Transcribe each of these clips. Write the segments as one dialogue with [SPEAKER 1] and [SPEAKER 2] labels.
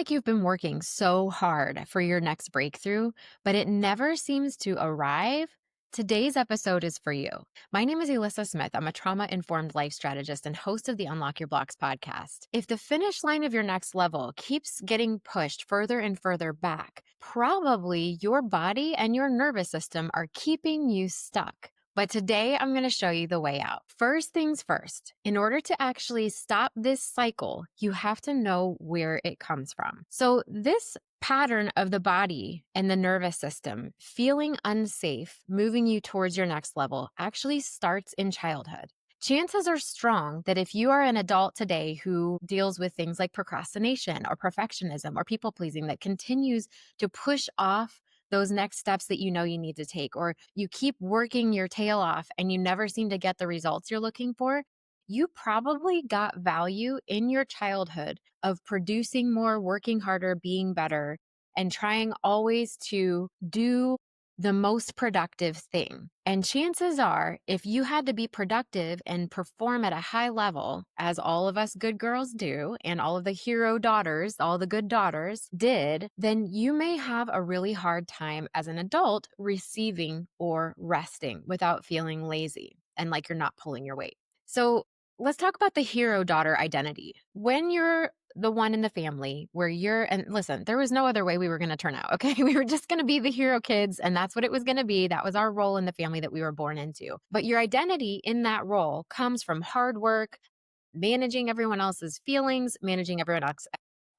[SPEAKER 1] like you've been working so hard for your next breakthrough, but it never seems to arrive? Today's episode is for you. My name is Elyssa Smith. I'm a trauma informed life strategist and host of the Unlock Your Blocks podcast. If the finish line of your next level keeps getting pushed further and further back, probably your body and your nervous system are keeping you stuck. But today I'm going to show you the way out. First things first, in order to actually stop this cycle, you have to know where it comes from. So this pattern of the body and the nervous system feeling unsafe, moving you towards your next level, actually starts in childhood. Chances are strong that if you are an adult today who deals with things like procrastination or perfectionism or people pleasing that continues to push off those next steps that you know you need to take, or you keep working your tail off and you never seem to get the results you're looking for, you probably got value in your childhood of producing more, working harder, being better, and trying always to do the most productive thing. And chances are, if you had to be productive and perform at a high level, as all of us good girls do, and all of the hero daughters, all the good daughters did, then you may have a really hard time as an adult receiving or resting without feeling lazy and like you're not pulling your weight. So let's talk about the hero daughter identity. When you're the one in the family where and listen, there was no other way we were going to turn out, okay? We were just going to be the hero kids, and that's what it was going to be. That was our role in the family that we were born into. But your identity in that role comes from hard work, managing everyone else's feelings, managing everyone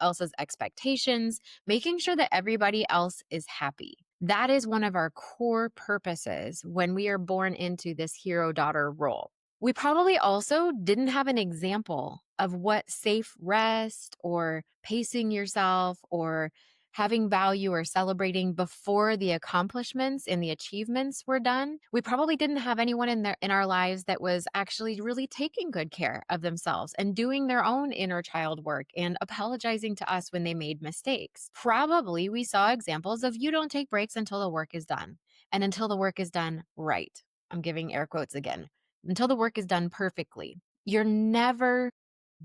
[SPEAKER 1] else's expectations, making sure that everybody else is happy. That is one of our core purposes when we are born into this hero daughter role. We probably also didn't have an example of what safe rest or pacing yourself or having value or celebrating before the accomplishments and the achievements were done. We probably didn't have anyone in our lives that was actually really taking good care of themselves and doing their own inner child work and apologizing to us when they made mistakes. Probably we saw examples of you don't take breaks until the work is done and until the work is done right. I'm giving air quotes again. Until the work is done perfectly. You're never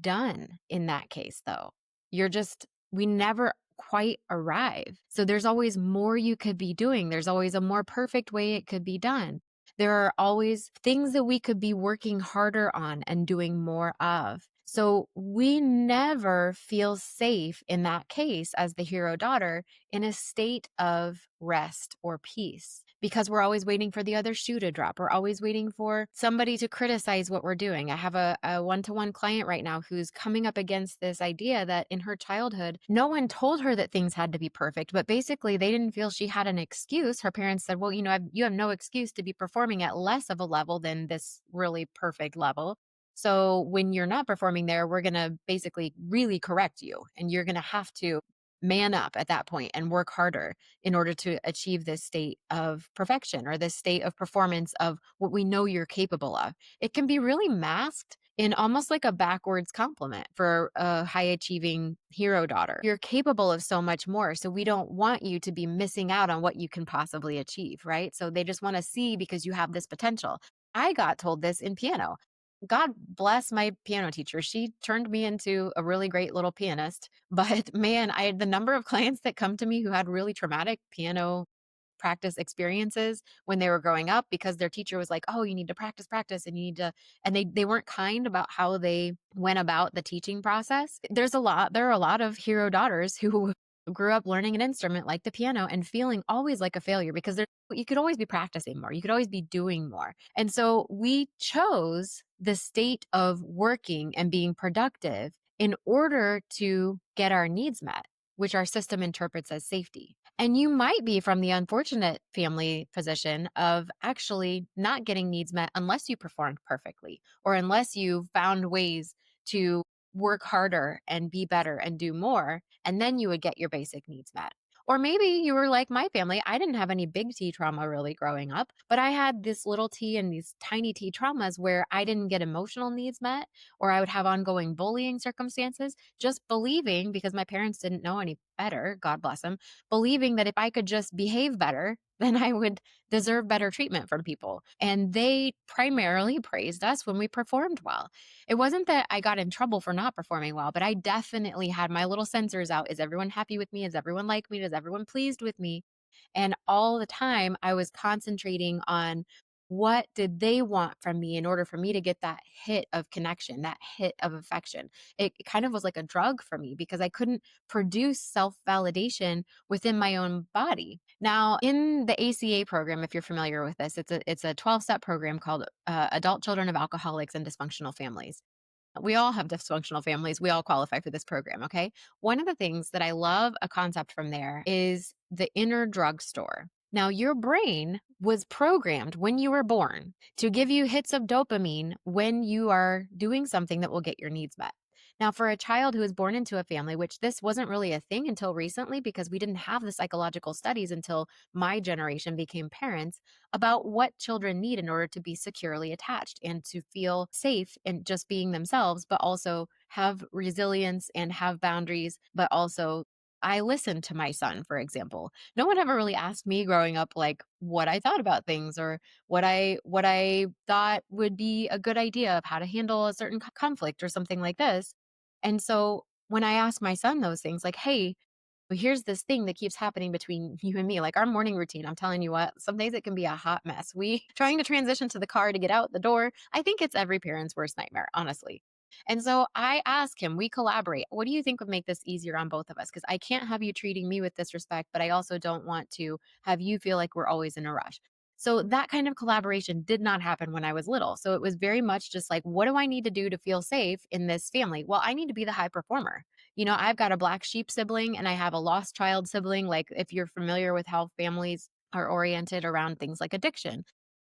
[SPEAKER 1] done in that case, though. We never quite arrive. So there's always more you could be doing. There's always a more perfect way it could be done. There are always things that we could be working harder on and doing more of. So we never feel safe in that case as the hero daughter in a state of rest or peace because we're always waiting for the other shoe to drop. We're always waiting for somebody to criticize what we're doing. I have a one-to-one client right now who's coming up against this idea that in her childhood, no one told her that things had to be perfect, but basically they didn't feel she had an excuse. Her parents said, well, you have no excuse to be performing at less of a level than this really perfect level. So when you're not performing there, we're going to basically really correct you and you're going to have to man up at that point and work harder in order to achieve this state of perfection or this state of performance of what we know you're capable of. It can be really masked in almost like a backwards compliment for a high achieving hero daughter. You're capable of so much more. So we don't want you to be missing out on what you can possibly achieve, right? So they just want to see because you have this potential. I got told this in piano. God bless my piano teacher. She turned me into a really great little pianist. But man, the number of clients that come to me who had really traumatic piano practice experiences when they were growing up because their teacher was like, oh, you need to practice, and you need to, and they weren't kind about how they went about the teaching process. There are a lot of hero daughters who grew up learning an instrument like the piano and feeling always like a failure because you could always be practicing more. You could always be doing more. And so we chose the state of working and being productive in order to get our needs met, which our system interprets as safety. And you might be from the unfortunate family position of actually not getting needs met unless you performed perfectly or unless you found ways to work harder and be better and do more, and then you would get your basic needs met. Or maybe you were like my family. I didn't have any big T trauma really growing up, but I had this little T and these tiny T traumas where I didn't get emotional needs met, or I would have ongoing bullying circumstances, just believing because my parents didn't know any better, God bless him, believing that if I could just behave better, then I would deserve better treatment from people. And they primarily praised us when we performed well. It wasn't that I got in trouble for not performing well, but I definitely had my little sensors out. Is everyone happy with me? Is everyone like me? Is everyone pleased with me? And all the time I was concentrating on what did they want from me in order for me to get that hit of connection, that hit of affection. It kind of was like a drug for me because I couldn't produce self validation within my own body. Now, in the ACA program, if you're familiar with this, it's a 12-step program called Adult Children of Alcoholics and Dysfunctional Families. We all have dysfunctional families. We all qualify for this program, okay? One of the things that I love a concept from there is the inner drugstore. Now, your brain was programmed when you were born to give you hits of dopamine when you are doing something that will get your needs met. Now, for a child who is born into a family, which this wasn't really a thing until recently because we didn't have the psychological studies until my generation became parents about what children need in order to be securely attached and to feel safe in just being themselves, but also have resilience and have boundaries, but also I listened to my son, for example. No one ever really asked me growing up like what I thought about things or what I thought would be a good idea of how to handle a certain conflict or something like this. And so when I asked my son those things like, "Hey, but here's this thing that keeps happening between you and me, like our morning routine. I'm telling you what, some days it can be a hot mess. We trying to transition to the car to get out the door. I think it's every parent's worst nightmare, honestly. And so I ask him, we collaborate. What do you think would make this easier on both of us? Because I can't have you treating me with disrespect, but I also don't want to have you feel like we're always in a rush. So that kind of collaboration did not happen when I was little. So it was very much just like, what do I need to do to feel safe in this family? Well, I need to be the high performer. I've got a black sheep sibling and I have a lost child sibling. Like, if you're familiar with how families are oriented around things like addiction,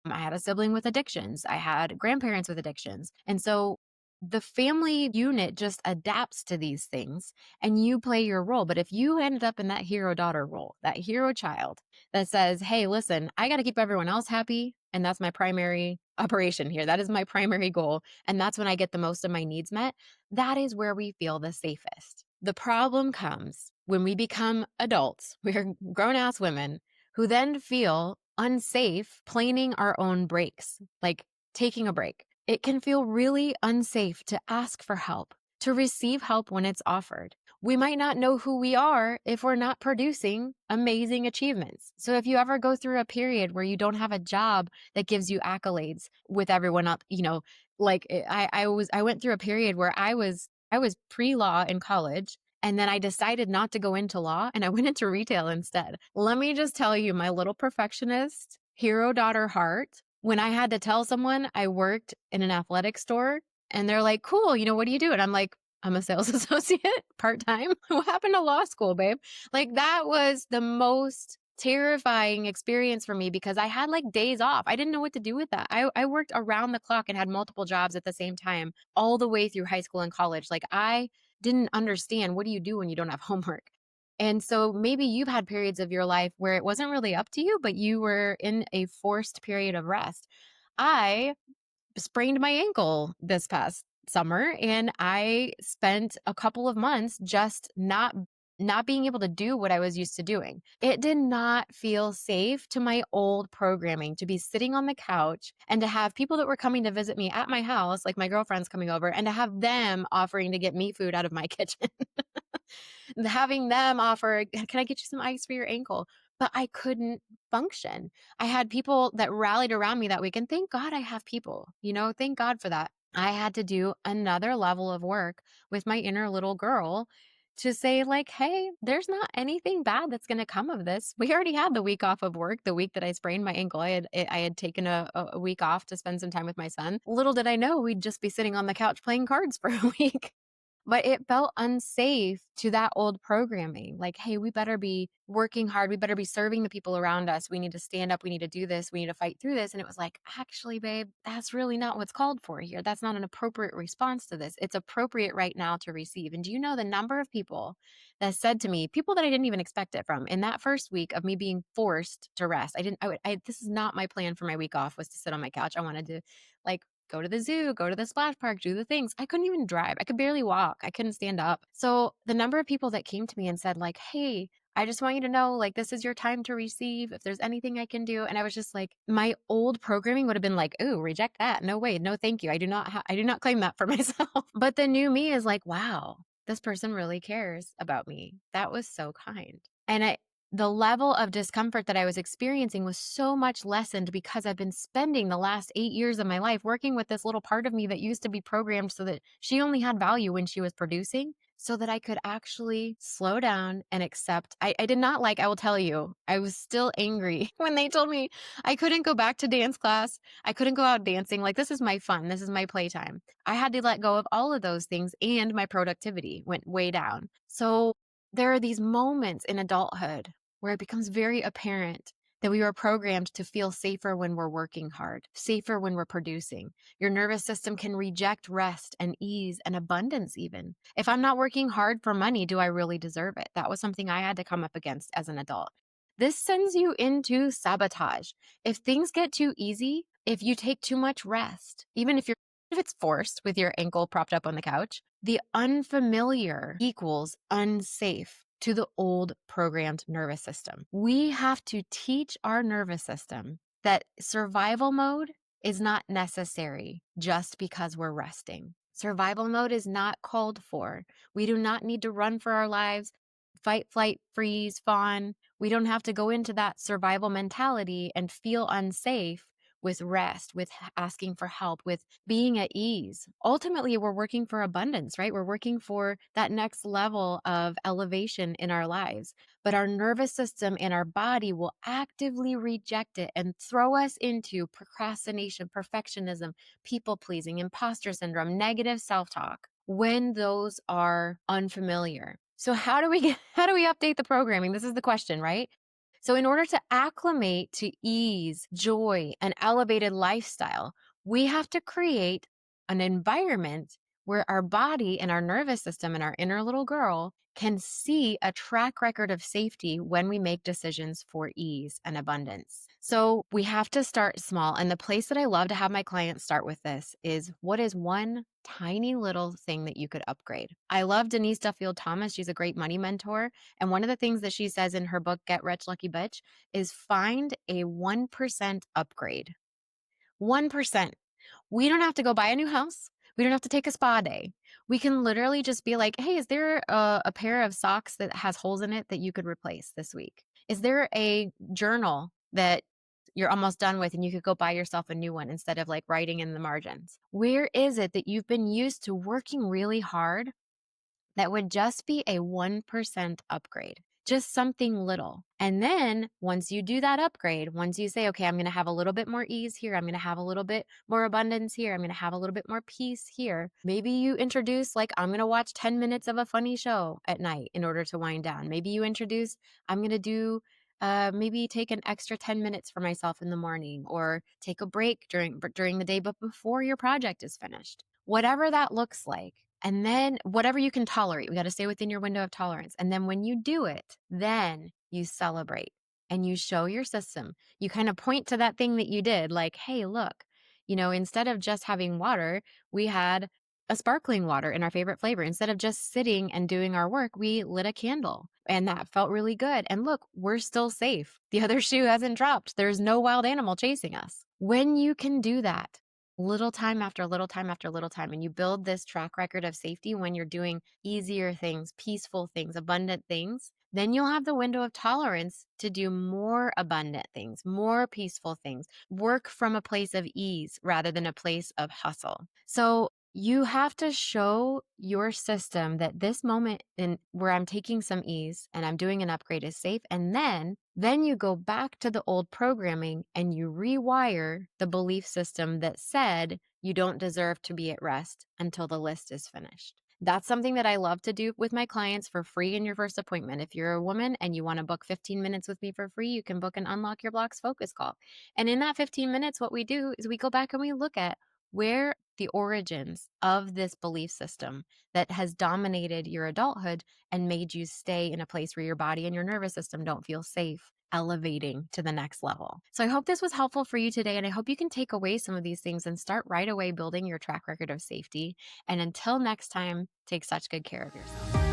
[SPEAKER 1] I had a sibling with addictions. I had grandparents with addictions. And so the family unit just adapts to these things and you play your role. But if you ended up in that hero daughter role, that hero child that says, hey, listen, I got to keep everyone else happy. And that's my primary operation here. That is my primary goal. And that's when I get the most of my needs met. That is where we feel the safest. The problem comes when we become adults. We're grown ass women who then feel unsafe planing our own breaks, like taking a break. It can feel really unsafe to ask for help, to receive help when it's offered. We might not know who we are if we're not producing amazing achievements. So if you ever go through a period where you don't have a job that gives you accolades with everyone up, I went through a period where I was pre-law in college. And then I decided not to go into law and I went into retail instead. Let me just tell you, my little perfectionist, hero daughter heart, when I had to tell someone I worked in an athletic store and they're like, cool, what do you do? And I'm like, I'm a sales associate part-time. What happened to law school, babe? Like, that was the most terrifying experience for me because I had like days off. I didn't know what to do with that. I worked around the clock and had multiple jobs at the same time all the way through high school and college. Like, I didn't understand, what do you do when you don't have homework? And so maybe you've had periods of your life where it wasn't really up to you, but you were in a forced period of rest. I sprained my ankle this past summer and I spent a couple of months just not being able to do what I was used to doing. It did not feel safe to my old programming to be sitting on the couch and to have people that were coming to visit me at my house, like my girlfriends coming over, and to have them offering to get me food out of my kitchen. Having them offer, can I get you some ice for your ankle? But I couldn't function. I had people that rallied around me that week. And thank God I have people, thank God for that. I had to do another level of work with my inner little girl to say, like, hey, there's not anything bad that's going to come of this. We already had the week off of work, the week that I sprained my ankle. I had taken a week off to spend some time with my son. Little did I know we'd just be sitting on the couch playing cards for a week. But it felt unsafe to that old programming. Like, hey, we better be working hard. We better be serving the people around us. We need to stand up. We need to do this. We need to fight through this. And it was like, actually, babe, that's really not what's called for here. That's not an appropriate response to this. It's appropriate right now to receive. And do you know the number of people that said to me, people that I didn't even expect it from, in that first week of me being forced to rest? This is not my plan for my week off, was to sit on my couch. I wanted to like go to the zoo, go to the splash park, do the things. I couldn't even drive. I could barely walk. I couldn't stand up. So the number of people that came to me and said like, "Hey, I just want you to know, like, this is your time to receive. If there's anything I can do." And I was just like, my old programming would have been like, "Ooh, reject that. No way. No, thank you. I do not claim that for myself." But the new me is like, wow, this person really cares about me. That was so kind. The level of discomfort that I was experiencing was so much lessened because I've been spending the last 8 years of my life working with this little part of me that used to be programmed so that she only had value when she was producing, so that I could actually slow down and accept. I did not like, I will tell you, I was still angry when they told me I couldn't go back to dance class. I couldn't go out dancing. Like, this is my fun. This is my playtime. I had to let go of all of those things, and my productivity went way down. So there are these moments in adulthood where it becomes very apparent that we were programmed to feel safer when we're working hard, safer when we're producing. Your nervous system can reject rest and ease and abundance even. If I'm not working hard for money, do I really deserve it? That was something I had to come up against as an adult. This sends you into sabotage. If things get too easy, if you take too much rest, even if it's forced with your ankle propped up on the couch, the unfamiliar equals unsafe to the old programmed nervous system. We have to teach our nervous system that survival mode is not necessary just because we're resting. Survival mode is not called for. We do not need to run for our lives, fight, flight, freeze, fawn. We don't have to go into that survival mentality and feel unsafe with rest, with asking for help, with being at ease. Ultimately, we're working for abundance, right? We're working for that next level of elevation in our lives. But our nervous system and our body will actively reject it and throw us into procrastination, perfectionism, people pleasing, imposter syndrome, negative self-talk when those are unfamiliar. So how do we update the programming? This is the question, right? So in order to acclimate to ease, joy, and elevated lifestyle, we have to create an environment where our body and our nervous system and our inner little girl can see a track record of safety when we make decisions for ease and abundance. So we have to start small. And the place that I love to have my clients start with this is, what is one tiny little thing that you could upgrade? I love Denise Duffield Thomas. She's a great money mentor. And one of the things that she says in her book, Get Rich, Lucky Bitch, is find a 1% upgrade. 1%. We don't have to go buy a new house. We don't have to take a spa day. We can literally just be like, hey, is there a pair of socks that has holes in it that you could replace this week? Is there a journal that you're almost done with and you could go buy yourself a new one instead of like writing in the margins? Where is it that you've been used to working really hard that would just be a 1% upgrade? Just something little. And then once you do that upgrade, once you say, okay, I'm going to have a little bit more ease here, I'm going to have a little bit more abundance here, I'm going to have a little bit more peace here. Maybe you introduce, like, I'm going to watch 10 minutes of a funny show at night in order to wind down. Maybe you introduce, I'm going to do maybe take an extra 10 minutes for myself in the morning, or take a break during the day, but before your project is finished. Whatever that looks like. And then whatever you can tolerate, we got to stay within your window of tolerance. And then when you do it, then you celebrate and you show your system. You kind of point to that thing that you did, like, hey, look, instead of just having water, we had a sparkling water in our favorite flavor. Instead of just sitting and doing our work, we lit a candle, and that felt really good. And look, we're still safe. The other shoe hasn't dropped. There's no wild animal chasing us. When you can do that, little time after little time after little time, and you build this track record of safety when you're doing easier things, peaceful things, abundant things, then you'll have the window of tolerance to do more abundant things, more peaceful things, work from a place of ease rather than a place of hustle. So you have to show your system that this moment in where I'm taking some ease and I'm doing an upgrade is safe. And then you go back to the old programming and you rewire the belief system that said you don't deserve to be at rest until the list is finished. That's something that I love to do with my clients for free in your first appointment. If you're a woman and you want to book 15 minutes with me for free, you can book an Unlock Your Blocks focus call. And in that 15 minutes, what we do is we go back and we look at where the origins of this belief system that has dominated your adulthood and made you stay in a place where your body and your nervous system don't feel safe elevating to the next level. So I hope this was helpful for you today, and I hope you can take away some of these things and start right away building your track record of safety. And until next time, take such good care of yourself.